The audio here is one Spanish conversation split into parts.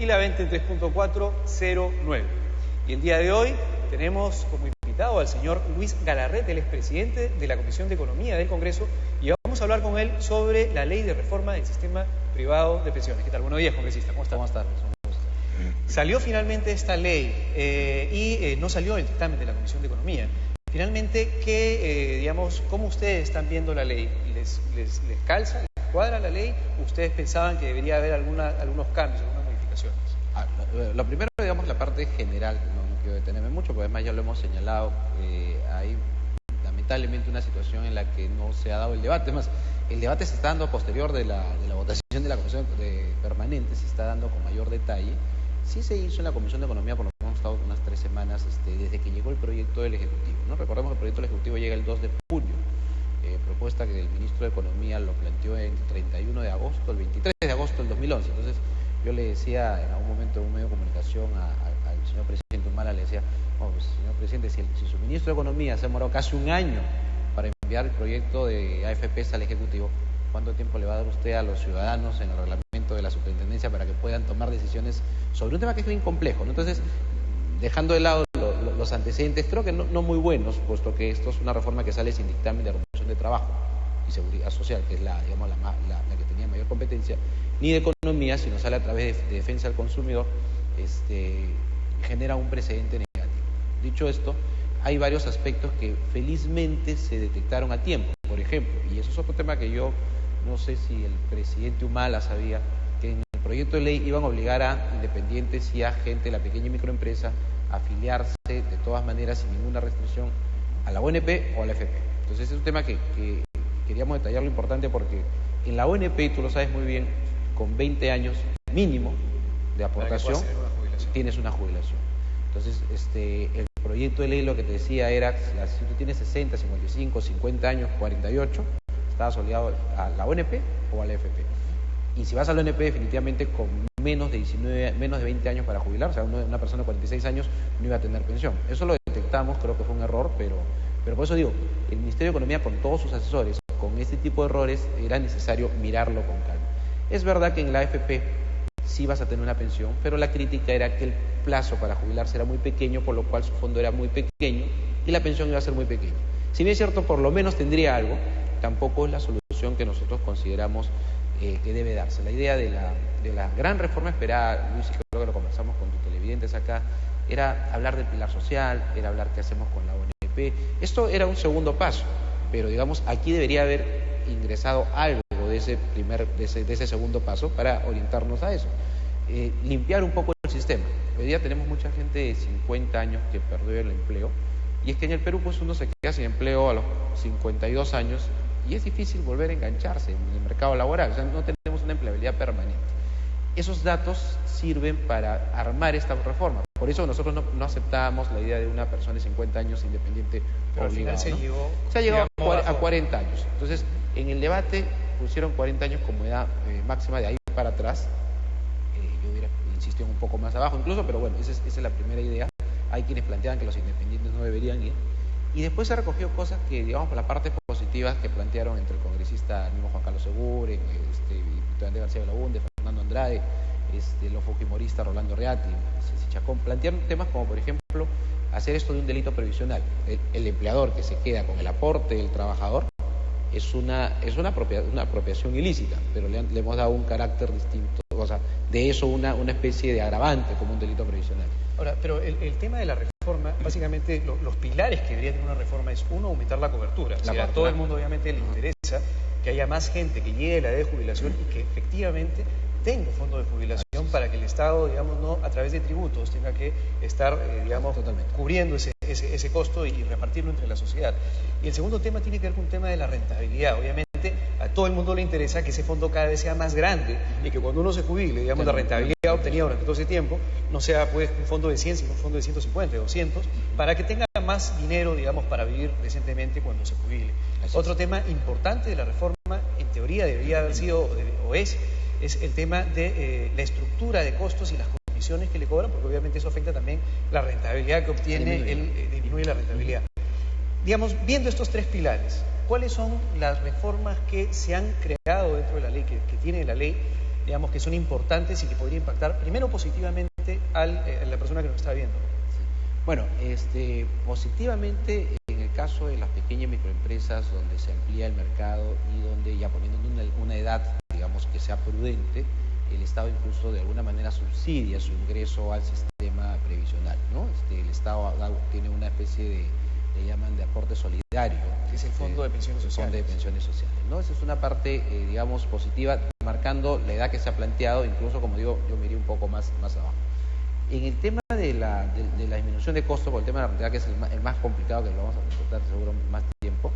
fila 23.409. Y el día de hoy tenemos como invitado al señor Luis Galarrete, él es presidente de la Comisión de Economía del Congreso, y vamos a hablar con él sobre la ley de reforma del sistema privado de pensiones. ¿Qué tal? Buenos días, congresista. ¿Cómo está? ¿Cómo estás? Salió finalmente esta ley y no salió el dictamen de la Comisión de Economía. Finalmente, ¿cómo ustedes están viendo la ley? ¿Les calza? ¿Les cuadra la ley? ¿Ustedes pensaban que debería haber algunos cambios, algunas modificaciones? Lo primero, digamos, la parte general, no quiero detenerme mucho, porque además ya lo hemos señalado, hay lamentablemente una situación en la que no se ha dado el debate. Además, el debate se está dando posterior de la votación de la Comisión Permanente, se está dando con mayor detalle. Sí se hizo en la Comisión de Economía, por lo menos hemos estado unas 3 semanas desde que llegó el proyecto del Ejecutivo, ¿no? Recordemos que el proyecto del Ejecutivo llega el 2 de junio, propuesta que el ministro de Economía lo planteó el 31 de agosto, el 23 de agosto del 2011. Entonces, yo le decía en algún momento en un medio de comunicación al señor presidente Humala, le decía, no, pues, señor presidente, si su ministro de Economía se ha demorado casi un año para enviar el proyecto de AFPs al Ejecutivo, ¿cuánto tiempo le va a dar usted a los ciudadanos en el reglamento de la superintendencia para que puedan tomar decisiones sobre un tema que es bien complejo, ¿no? Entonces, dejando de lado los antecedentes, creo que no muy buenos, puesto que esto es una reforma que sale sin dictamen de regulación de trabajo y seguridad social, que es la que tenía mayor competencia, ni de economía, sino sale a través de defensa del consumidor, genera un precedente negativo. Dicho esto, hay varios aspectos que felizmente se detectaron a tiempo. Por ejemplo, y eso es otro tema que yo no sé si el presidente Humala sabía, que en el proyecto de ley iban a obligar a independientes y a gente de la pequeña y microempresa a afiliarse de todas maneras sin ninguna restricción a la ONP o a la AFP. Entonces es un tema que queríamos detallarlo importante, porque en la ONP, tú lo sabes muy bien, con 20 años mínimo de aportación tienes una jubilación. Entonces el proyecto de ley lo que te decía era, si tú tienes 60, 55, 50 años, 48, estabas obligado a la ONP o a la AFP. Y si vas a la ONP, definitivamente con menos de 20 años para jubilar, o sea, una persona de 46 años no iba a tener pensión. Eso lo detectamos, creo que fue un error, pero por eso digo, el Ministerio de Economía, con todos sus asesores, con este tipo de errores, era necesario mirarlo con calma. Es verdad que en la AFP sí vas a tener una pensión, pero la crítica era que el plazo para jubilarse era muy pequeño, por lo cual su fondo era muy pequeño y la pensión iba a ser muy pequeña. Si bien es cierto, por lo menos tendría algo, tampoco es la solución que nosotros consideramos que debe darse. La idea de la gran reforma esperada, Luis, y creo que lo conversamos con tus televidentes acá, era hablar del pilar social, era hablar qué hacemos con la ONP. Esto era un segundo paso, pero digamos, aquí debería haber ingresado algo de ese segundo paso para orientarnos a eso. Limpiar un poco el sistema. Hoy día tenemos mucha gente de 50 años que perdió el empleo, y es que en el Perú pues uno se queda sin empleo a los 52 años y es difícil volver a engancharse en el mercado laboral, o sea, no tenemos una empleabilidad permanente. Esos datos sirven para armar esta reforma. Por eso nosotros no aceptábamos la idea de una persona de 50 años independiente obligada, ¿no? Se ha llegado a 40 años. Entonces, en el debate pusieron 40 años como edad máxima, de ahí para atrás. Yo hubiera insistido un poco más abajo incluso, pero bueno, esa es la primera idea. Hay quienes plantean que los independientes no deberían ir. Y después se recogió cosas que, digamos, por las partes positivas que plantearon entre el congresista mismo Juan Carlos Seguren, diputado Andrés García Belaúnde, Fernando Andrade, los fujimoristas Rolando Reati, Ceci Chacón, plantearon temas como, por ejemplo, hacer esto de un delito previsional. El empleador que se queda con el aporte del trabajador es una apropiación ilícita, pero le hemos dado un carácter distinto, o sea, de eso una especie de agravante como un delito previsional. Ahora, pero el tema de la reforma, básicamente los pilares que debería tener una reforma es, uno, aumentar la cobertura. A todo el mundo obviamente le interesa que haya más gente que llegue a la edad de jubilación y que efectivamente tenga fondo de jubilación, para que el Estado, digamos, no a través de tributos tenga que estar, cubriendo ese costo y repartirlo entre la sociedad. Y el segundo tema tiene que ver con un tema de la rentabilidad. Obviamente a todo el mundo le interesa que ese fondo cada vez sea más grande y que cuando uno se jubile, digamos, la rentabilidad obtenida durante todo ese tiempo no sea pues un fondo de 100, sino un fondo de 150, 200, para que tenga más dinero, digamos, para vivir decentemente cuando se jubile. Otro tema importante de la reforma, en teoría debería haber sido, o es el tema de la estructura de costos y las comisiones que le cobran, porque obviamente eso afecta también la rentabilidad que obtiene, disminuye la rentabilidad. Digamos, viendo estos 3 pilares, ¿cuáles son las reformas que se han creado dentro de la ley, que tiene la ley, digamos, que son importantes y que podría impactar primero positivamente a la persona que nos está viendo? Bueno, positivamente en el caso de las pequeñas y microempresas donde se amplía el mercado y donde ya poniendo una edad, digamos, que sea prudente, el Estado incluso de alguna manera subsidia su ingreso al sistema previsional, ¿no? El Estado tiene una especie le llaman de aporte solidario. Que es el Fondo de Pensiones Sociales. Fondo de Pensiones Sociales, ¿no? Esa es una parte, digamos, positiva, marcando la edad que se ha planteado, incluso, como digo, yo me iría un poco más abajo. En el tema de la disminución de costos, por el tema de la rentabilidad, que es el más complicado, que lo vamos a tratar seguro más tiempo,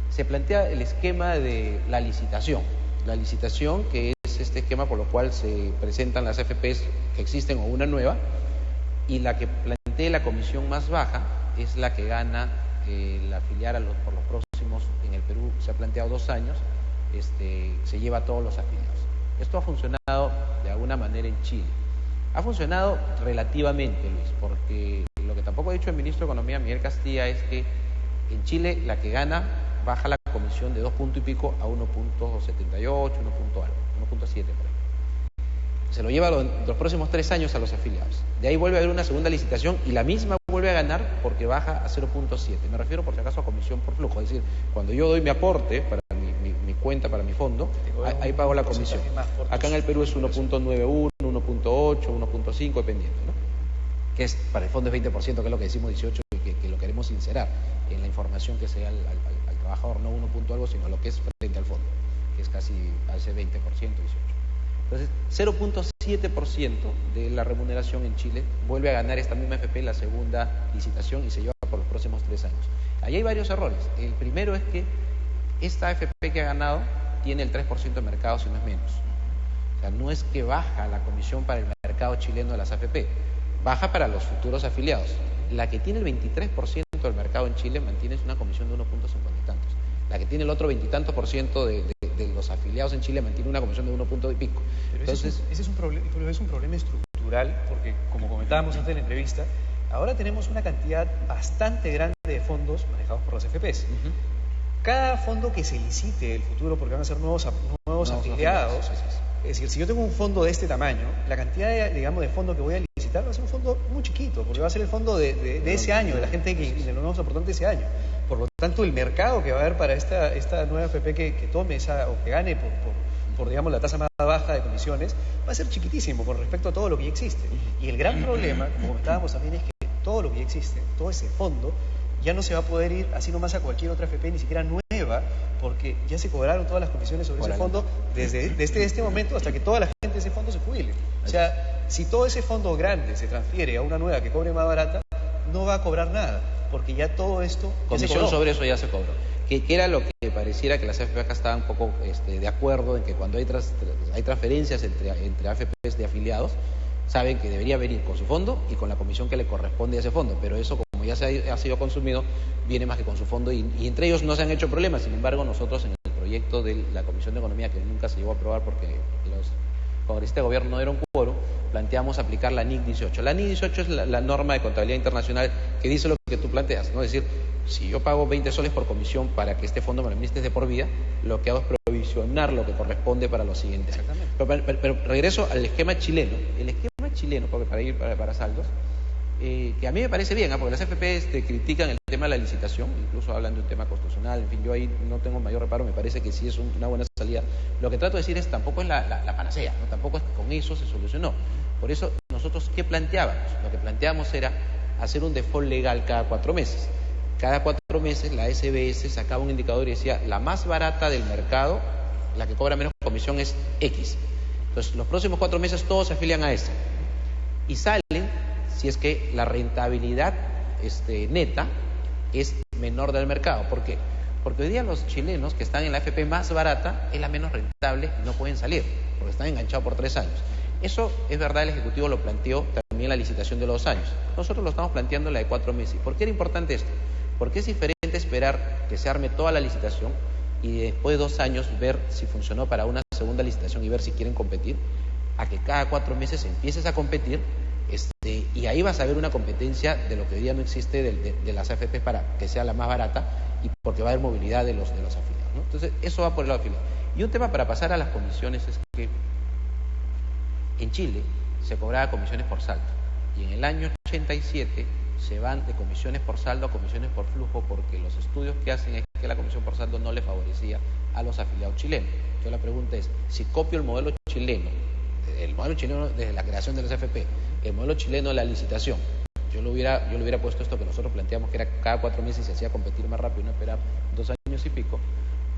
se plantea el esquema de la licitación. La licitación, que es este esquema por lo cual se presentan las AFPs que existen o una nueva, y la que plantea la comisión más baja es la que gana el afiliar por los próximos, en el Perú se ha planteado 2 años, se lleva a todos los afiliados. Esto ha funcionado de alguna manera en Chile. Ha funcionado relativamente, Luis, porque lo que tampoco ha dicho el ministro de Economía, Miguel Castilla, es que en Chile la que gana baja la comisión de 2 puntos y pico a 1.78, 1.7 por ahí. Se lo lleva los próximos 3 años a los afiliados. De ahí vuelve a haber una segunda licitación y la misma vuelve a ganar porque baja a 0.7. Me refiero por si acaso a comisión por flujo, es decir, cuando yo doy mi aporte para mi cuenta, para mi fondo, ahí pago la comisión. Acá en el Perú es 1.91, 1.8, 1.5, dependiendo, ¿no? Que es para el fondo es 20%, que es lo que decimos 18, que lo queremos sincerar en la información que se da al trabajador, no 1 punto algo, sino lo que es frente al fondo, que es casi hace 20%, 18%. Entonces, 0.7% de la remuneración en Chile vuelve a ganar esta misma AFP en la segunda licitación y se lleva por los próximos 3 años. Ahí hay varios errores. El primero es que esta AFP que ha ganado tiene el 3% de mercado, si no es menos. O sea, no es que baja la comisión para el mercado chileno de las AFP, baja para los futuros afiliados. La que tiene el 23% del mercado en Chile mantiene una comisión de 1.50 y tantos. La que tiene el otro 20 y tantos por ciento de los afiliados en Chile mantiene una comisión de 1 punto y pico. Pero entonces, ese es un problema estructural, porque como comentábamos antes de la entrevista, ahora tenemos una cantidad bastante grande de fondos manejados por las AFPs. Cada fondo que se licite el futuro, porque van a ser nuevos afiliados, es decir, si yo tengo un fondo de este tamaño, la cantidad de fondo que voy a licitar va a ser un fondo muy chiquito, porque va a ser el fondo de ese año, de la gente de los nuevos aportantes de ese año. Por lo tanto, el mercado que va a haber para esta nueva AFP que tome o que gane por digamos, la tasa más baja de comisiones, va a ser chiquitísimo con respecto a todo lo que ya existe. Y el gran problema, como comentábamos también, es que todo lo que ya existe, todo ese fondo, ya no se va a poder ir así nomás a cualquier otra AFP, ni siquiera nueva, porque ya se cobraron todas las comisiones sobre ese fondo desde este momento hasta que toda la gente de ese fondo se jubile. O sea, si todo ese fondo grande se transfiere a una nueva que cobre más barata, no va a cobrar nada, porque ya todo esto... Comisión sobre eso ya se cobró. Que era lo que pareciera que las AFP acá estaban un poco de acuerdo en que cuando hay transferencias entre AFPs de afiliados, saben que debería venir con su fondo y con la comisión que le corresponde a ese fondo, pero eso como ya ha sido consumido, viene más que con su fondo y entre ellos no se han hecho problemas. Sin embargo, nosotros en el proyecto de la Comisión de Economía, que nunca se llegó a aprobar porque los congresistas de gobierno no dieron quórum, planteamos aplicar la NIC 18. La NIC 18 es la norma de contabilidad internacional que dice lo que tú planteas, ¿no? Es decir, si yo pago 20 soles por comisión para que este fondo me lo administre de por vida, lo que hago es provisionar lo que corresponde para los siguientes años. Pero regreso al esquema chileno. El esquema chileno, porque para ir para saldos, que a mí me parece bien, porque las AFP critican el tema de la licitación, incluso hablan de un tema constitucional, en fin, yo ahí no tengo mayor reparo, me parece que sí es una buena salida. Lo que trato de decir es, tampoco es la panacea, ¿no? Tampoco es que con eso se solucionó. Por eso nosotros, ¿qué planteábamos? Lo que planteábamos era hacer un default legal cada 4 meses. Cada 4 meses la SBS sacaba un indicador y decía, la más barata del mercado, la que cobra menos comisión es X. Entonces, los próximos 4 meses todos se afilian a esa. Y salen si es que la rentabilidad neta es menor del mercado. ¿Por qué? Porque hoy día los chilenos que están en la AFP más barata es la menos rentable y no pueden salir, porque están enganchados por 3 años. Eso es verdad, el Ejecutivo lo planteó también en la licitación de los 2 años. Nosotros lo estamos planteando en la de 4 meses. ¿Por qué era importante esto? Porque es diferente esperar que se arme toda la licitación y después de 2 años ver si funcionó para una segunda licitación y ver si quieren competir, a que cada 4 meses empieces a competir y ahí vas a ver una competencia de lo que hoy día no existe de las AFP para que sea la más barata y porque va a haber movilidad de los afiliados, ¿no? Entonces, eso va por el lado afiliado. Y un tema para pasar a las comisiones es que En Chile se cobraba comisiones por saldo y en el año 87 se van de comisiones por saldo a comisiones por flujo porque los estudios que hacen es que la comisión por saldo no le favorecía a los afiliados chilenos. Entonces la pregunta es, si copio el modelo chileno desde la creación de las AFP, el modelo chileno de la licitación, yo le hubiera puesto esto que nosotros planteamos, que era cada 4 meses se hacía competir más rápido y no esperar 2 años y pico.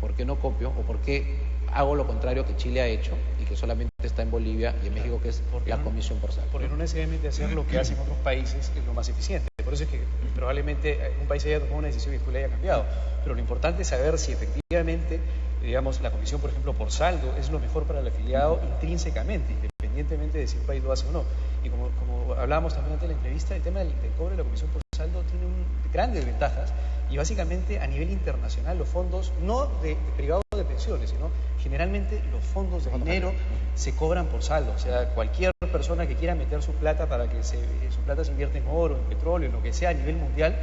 ¿Por qué no copio o por qué hago lo contrario que Chile ha hecho y que solamente está en Bolivia y en México, que es la comisión por saldo? Porque no necesariamente hacer lo que hacen otros países es lo más eficiente. Por eso es que probablemente un país haya tomado una decisión y después le haya cambiado. Pero lo importante es saber si efectivamente, digamos, la comisión, por ejemplo, por saldo es lo mejor para el afiliado intrínsecamente, independientemente de si un país lo hace o no. Y como hablábamos también antes de la entrevista, el tema del cobro de la comisión por saldo tiene grandes ventajas y básicamente a nivel internacional los fondos, no de privados de pensiones, sino generalmente los fondos de dinero se cobran por saldo. O sea, cualquier persona que quiera meter su plata para que su plata se invierta en oro, en petróleo, en lo que sea a nivel mundial,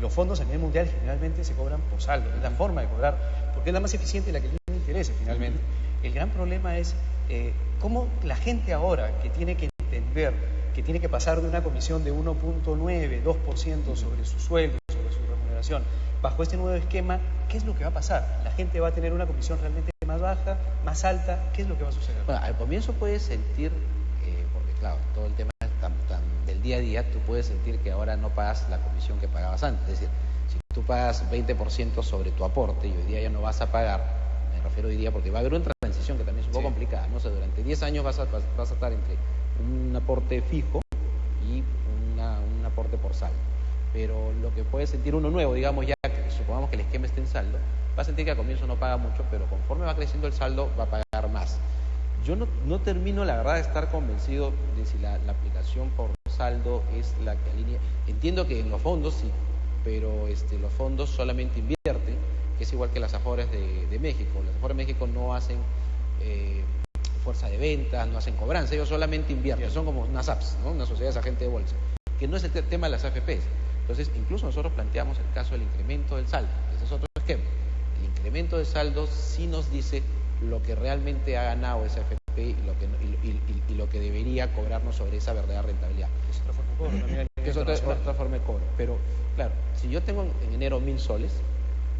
los fondos a nivel mundial generalmente se cobran por saldo. Es la forma de cobrar, porque es la más eficiente y la que le interesa finalmente. El gran problema es cómo la gente ahora que tiene que entender que tiene que pasar de una comisión de 1.9, 2% sobre su sueldo, sobre su remuneración, bajo este nuevo esquema, ¿qué es lo que va a pasar? ¿La gente va a tener una comisión realmente más baja, más alta? ¿Qué es lo que va a suceder? Bueno, al comienzo puedes sentir, porque claro, todo el tema del día a día, tú puedes sentir que ahora no pagas la comisión que pagabas antes. Es decir, si tú pagas 20% sobre tu aporte y hoy día ya no vas a pagar, me refiero hoy día porque va a haber una transición que también es un poco complicada, no sé, durante 10 años vas a estar entre un aporte fijo y un aporte por saldo. Pero lo que puede sentir uno nuevo, digamos ya que supongamos que el esquema esté en saldo, va a sentir que al comienzo no paga mucho, pero conforme va creciendo el saldo va a pagar más. Yo no termino, la verdad, de estar convencido de si la aplicación por saldo es la que alinea. Entiendo que en los fondos sí, pero los fondos solamente invierten, que es igual que las AFORES de México. Las AFORES de México no hacen fuerza de ventas, no hacen cobranza, ellos solamente invierten, son como unas apps, ¿no? Una sociedad de agente de bolsa, que no es el tema de las AFPs. Entonces, incluso nosotros planteamos el caso del incremento del saldo, ese es otro esquema. El incremento de saldo sí nos dice lo que realmente ha ganado esa AFP y lo que debería cobrarnos sobre esa verdadera rentabilidad. Es otra forma de cobro también. Es otra forma de cobro, pero claro, si yo tengo en enero 1.000 soles,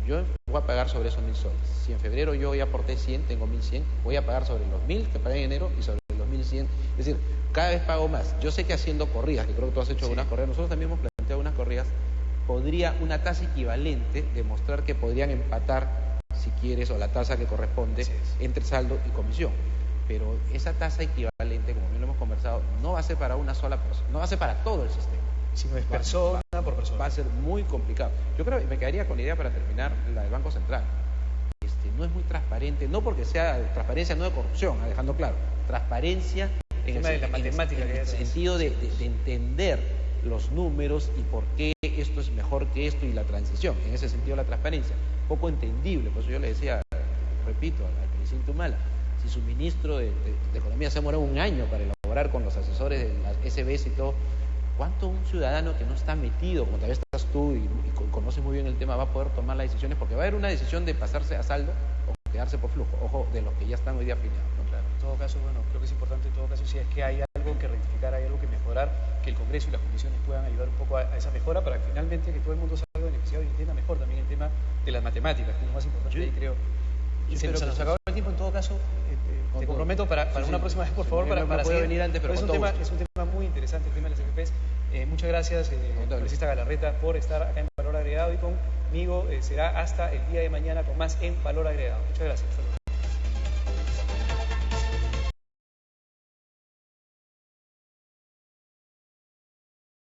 yo voy a pagar sobre esos 1.000 soles. Si en febrero yo ya aporté 100, tengo 1.100, voy a pagar sobre los 1.000 que pagué en enero y sobre los 1.100. Es decir, cada vez pago más. Yo sé que haciendo corridas, que creo que tú has hecho algunas corridas, nosotros también hemos planteado unas corridas, podría una tasa equivalente demostrar que podrían empatar, si quieres, o la tasa que corresponde entre saldo y comisión. Pero esa tasa equivalente, como bien lo hemos conversado, no va a ser para una sola persona, no va a ser para todo el sistema. Sino es persona por persona. Va a ser muy complicado. Yo creo que me quedaría con la idea para terminar, la del Banco Central. No es muy transparente, no porque sea transparencia, no de corrupción, dejando claro, transparencia en el sentido de entender los números y por qué esto es mejor que esto y la transición. En ese sentido, la transparencia, poco entendible. Por eso yo le decía, repito, al presidente Humala, si su ministro de Economía se ha demorado 1 año para elaborar con los asesores de las SBS y todo, ¿cuánto un ciudadano que no está metido, como tal vez estás tú y conoces muy bien el tema, va a poder tomar las decisiones? Porque va a haber una decisión de pasarse a saldo o quedarse por flujo, ojo, de los que ya están hoy día afiliados, ¿no? Claro, en todo caso, bueno, creo que es importante en todo caso si es que hay algo que rectificar, hay algo que mejorar, que el Congreso y las comisiones puedan ayudar un poco a esa mejora para que finalmente que todo el mundo salga beneficiado y entienda mejor también el tema de las matemáticas, que es lo más importante, ahí creo. Se nos acabó el tiempo, en todo caso, te comprometo para una próxima vez, por favor, para seguir. Venir antes, pero es un tema muy interesante, el tema de las AFPs. Muchas gracias, congresista Galarreta, por estar acá en Valor Agregado y conmigo será hasta el día de mañana con más en Valor Agregado. Muchas gracias.